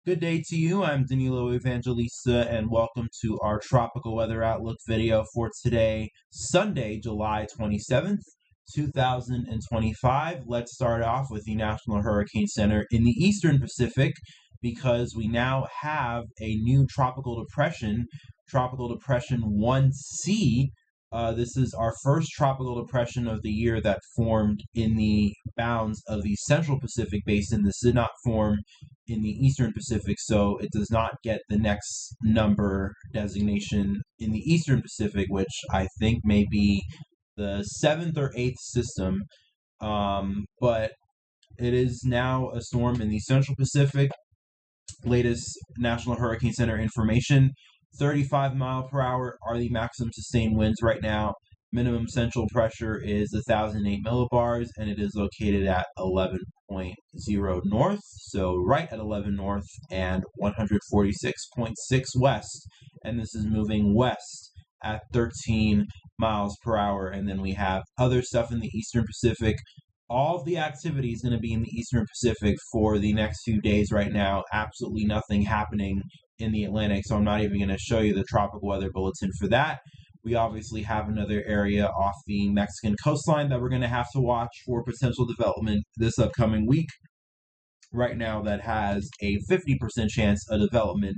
Good day to you. I'm Danilo Evangelista, and welcome to our tropical weather outlook video for today, Sunday, July 27th, 2025. Let's start off with the National Hurricane Center in the Eastern Pacific because we now have a new tropical depression, Tropical Depression 1C. This is our first tropical depression of the year that formed in the bounds of the Central Pacific Basin. This did not form in the Eastern Pacific, so it does not get the next number designation in the Eastern Pacific, which I think may be the seventh or eighth system. But it is now a storm in the Central Pacific. Latest National Hurricane Center information: 35 mile per hour are the maximum sustained winds right now. Minimum central pressure is 1,008 millibars, and it is located at 11.0 north, so right at 11 north, and 146.6 west. And this is moving west at 13 miles per hour. And then we have other stuff in the Eastern Pacific. All of the activity is going to be in the Eastern Pacific for the next few days right now. Absolutely nothing happening in the Atlantic, so I'm not even going to show you the tropical weather bulletin for that. We obviously have another area off the Mexican coastline that we're going to have to watch for potential development this upcoming week. Right now, that has a 50% chance of development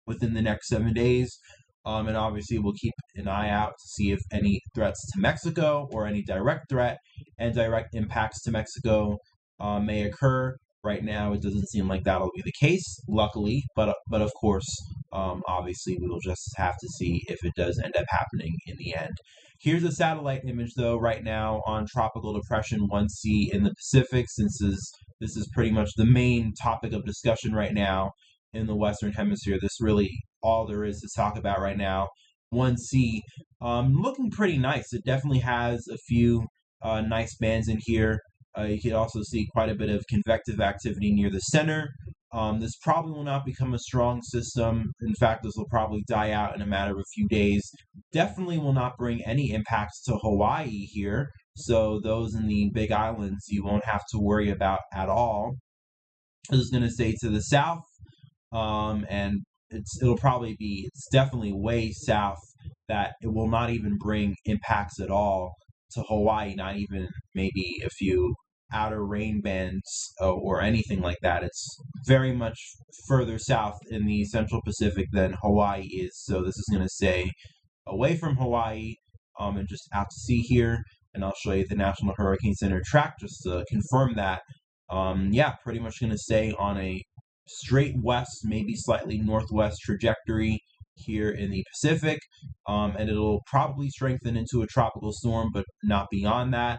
within the next 7 days. And obviously, we'll keep an eye out to see if any threats to Mexico or any direct threat and direct impacts to Mexico may occur. Right now, it doesn't seem like that'll be the case, luckily. But of course, obviously, we will just have to see if it does end up happening in the end. Here's a satellite image, though, right now on Tropical Depression 1C in the Pacific, since this is pretty much the main topic of discussion right now in the Western Hemisphere. This really all there is to talk about right now. 1C, looking pretty nice. It definitely has a few nice bands in here. You can also see quite a bit of convective activity near the center. This probably will not become a strong system. In fact, this will probably die out in a matter of a few days. Definitely will not bring any impacts to Hawaii here. So those in the Big Islands you won't have to worry about at all. This is going to stay to the south, and it's definitely way south that it will not even bring impacts at all to Hawaii, not even maybe a few outer rain bands or anything like that. It's very much further south in the Central Pacific than Hawaii is, so this is going to stay away from Hawaii and just out to sea here. And I'll show you the National Hurricane Center track just to confirm that. Yeah, pretty much going to stay on a straight west, maybe slightly northwest trajectory here in the Pacific, and it'll probably strengthen into a tropical storm, but not beyond that.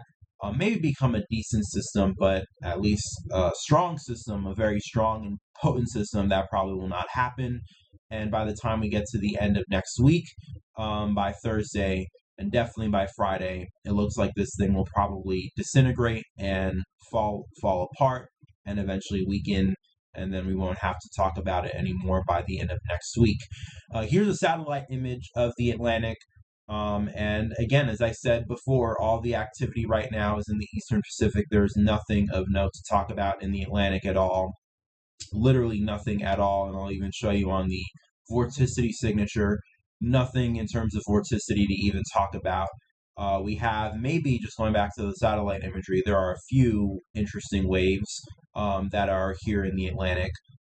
Maybe become a decent system, but at least a strong system, a very strong and potent system. That probably will not happen. And by the time we get to the end of next week, by Thursday, and definitely by Friday, it looks like this thing will probably disintegrate and fall apart and eventually weaken, and then we won't have to talk about it anymore by the end of next week. Here's a satellite image of the Atlantic. And again, as I said before, all the activity right now is in the Eastern Pacific. There's nothing of note to talk about in the Atlantic at all. Literally nothing at all. And I'll even show you on the vorticity signature, nothing in terms of vorticity to even talk about. We have, maybe just going back to the satellite imagery, there are a few interesting waves that are here in the Atlantic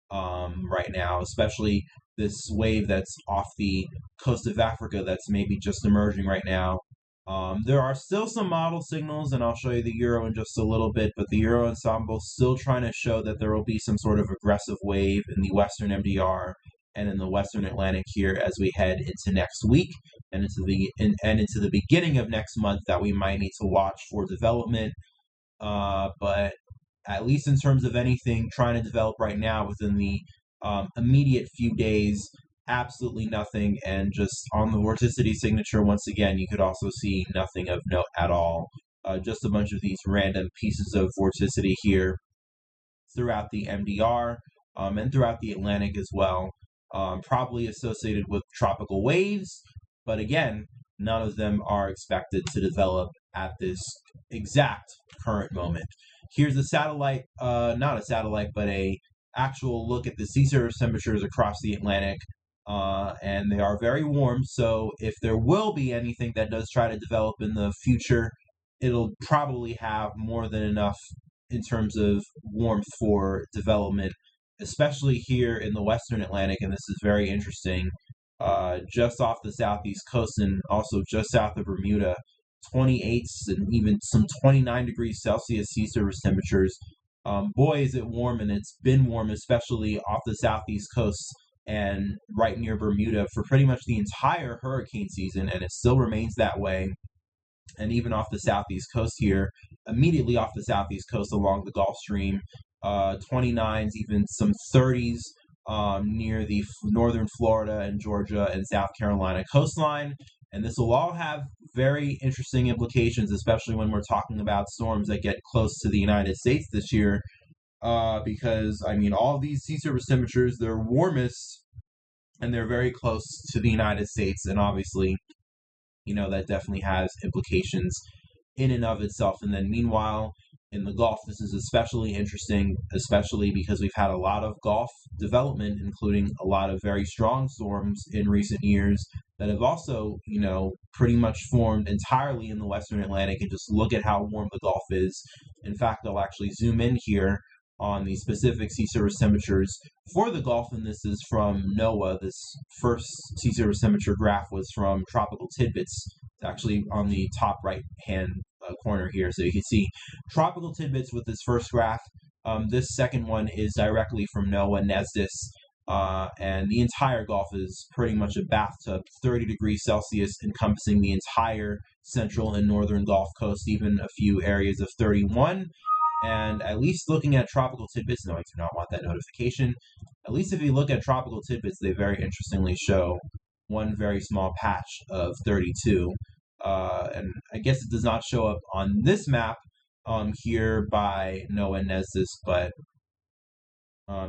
right now, especially this wave that's off the coast of Africa that's maybe just emerging right now. There are still some model signals, and I'll show you the Euro in just a little bit, but the Euro ensemble is still trying to show that there will be some sort of aggressive wave in the Western MDR and in the Western Atlantic here as we head into next week and into the beginning of next month, that we might need to watch for development. But at least in terms of anything trying to develop right now within the immediate few days, absolutely nothing. And just on the vorticity signature, once again, you could also see nothing of note at all. Just a bunch of these random pieces of vorticity here throughout the MDR and throughout the Atlantic as well. Probably associated with tropical waves, but again, none of them are expected to develop at this exact current moment. Here's a satellite, not a satellite, but a actual look at the sea surface temperatures across the Atlantic, and they are very warm. So if there will be anything that does try to develop in the future, it'll probably have more than enough in terms of warmth for development, especially here in the Western Atlantic. And this is very interesting. Just off the southeast coast and also just south of Bermuda, 28 and even some 29 degrees Celsius sea surface temperatures. Boy, is it warm, and it's been warm, especially off the southeast coast and right near Bermuda for pretty much the entire hurricane season, and it still remains that way. And even off the southeast coast here, immediately off the southeast coast along the Gulf Stream, 29s, even some 30s near the northern Florida and Georgia and South Carolina coastline. And this will all have very interesting implications, especially when we're talking about storms that get close to the United States this year. Because, I mean, all of these sea surface temperatures, they're warmest and they're very close to the United States. And obviously, that definitely has implications in and of itself. And then meanwhile, in the Gulf, this is especially interesting, especially because we've had a lot of Gulf development, including a lot of very strong storms in recent years that have also, pretty much formed entirely in the Western Atlantic. And just look at how warm the Gulf is. In fact, I'll actually zoom in here on the specific sea surface temperatures for the Gulf, and this is from NOAA. This first sea surface temperature graph was from Tropical Tidbits. It's actually on the top right-hand corner here, so you can see Tropical Tidbits with this first graph. This second one is directly from NOAA NESDIS, and the entire Gulf is pretty much a bathtub, 30 degrees Celsius, encompassing the entire central and northern Gulf Coast, even a few areas of 31. And at least looking at Tropical Tidbits, no, I do not want that notification. At least if you look at Tropical Tidbits, they very interestingly show one very small patch of 32. And I guess it does not show up on this map here by NOAA NESDIS, but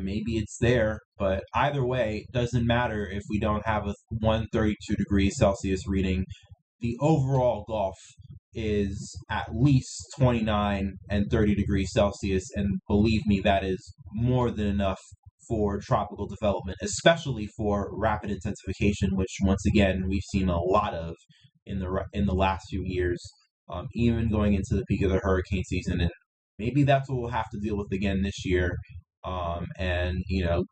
maybe it's there. But either way, it doesn't matter if we don't have a 132 degrees Celsius reading. The overall Gulf is at least 29 and 30 degrees Celsius, and believe me, that is more than enough for tropical development, especially for rapid intensification, which once again we've seen a lot of in the last few years, even going into the peak of the hurricane season. And maybe that's what we'll have to deal with again this year. And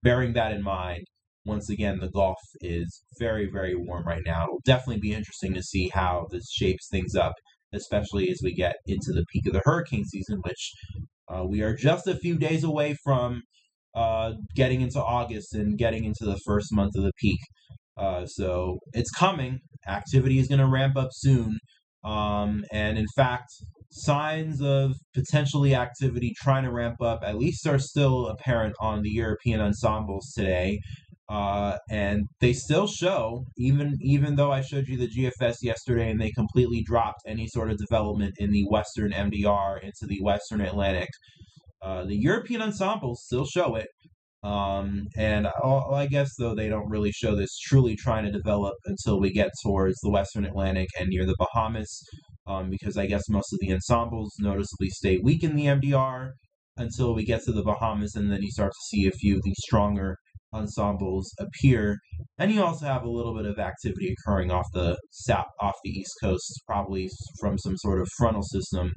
bearing that in mind, once again, the Gulf is very, very warm right now. It'll definitely be interesting to see how this shapes things up, especially as we get into the peak of the hurricane season, which we are just a few days away from getting into August and getting into the first month of the peak. So it's coming. Activity is going to ramp up soon. And in fact, signs of potentially activity trying to ramp up at least are still apparent on the European ensembles today. And they still show, even though I showed you the GFS yesterday and they completely dropped any sort of development in the Western MDR into the Western Atlantic, the European ensembles still show it. And I guess, though, they don't really show this truly trying to develop until we get towards the Western Atlantic and near the Bahamas, because I guess most of the ensembles noticeably stay weak in the MDR until we get to the Bahamas, and then you start to see a few of these stronger ensembles appear. And you also have a little bit of activity occurring off the east coast, probably from some sort of frontal system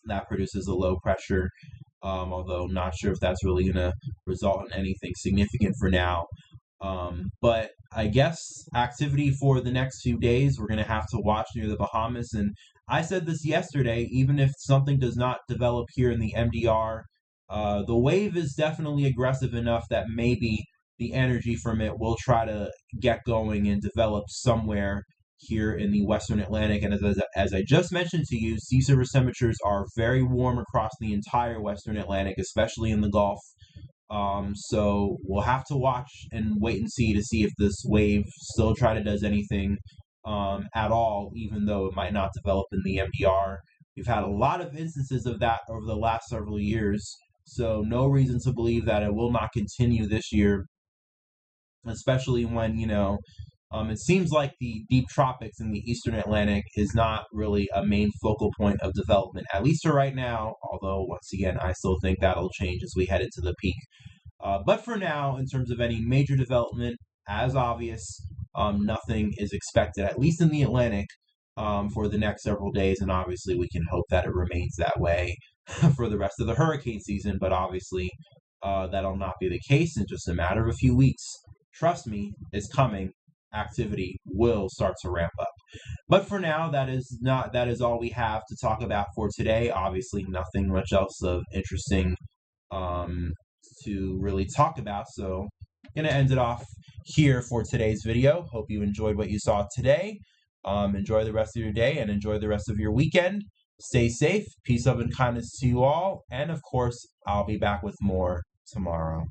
that produces a low pressure, although not sure if that's really going to result in anything significant for now. But I guess activity for the next few days, we're going to have to watch near the Bahamas. And I said this yesterday, even if something does not develop here in the MDR, the wave is definitely aggressive enough that maybe the energy from it will try to get going and develop somewhere here in the Western Atlantic. And as I just mentioned to you, sea surface temperatures are very warm across the entire Western Atlantic, especially in the Gulf. So we'll have to watch and wait and see to see if this wave still does anything at all, even though it might not develop in the MDR. We've had a lot of instances of that over the last several years, so no reason to believe that it will not continue this year, especially when, it seems like the deep tropics in the Eastern Atlantic is not really a main focal point of development, at least for right now, although, once again, I still think that'll change as we head into the peak. But for now, in terms of any major development, as obvious, nothing is expected, at least in the Atlantic, for the next several days. And obviously, we can hope that it remains that way for the rest of the hurricane season. But obviously, that'll not be the case in just a matter of a few weeks. Trust me, it's coming. Activity will start to ramp up. But for now, that is all we have to talk about for today. Obviously, nothing much else of interesting um, to really talk about. So I'm going to end it off here for today's video. Hope you enjoyed what you saw today. Enjoy the rest of your day and enjoy the rest of your weekend. Stay safe. Peace, love, and kindness to you all. And of course, I'll be back with more tomorrow.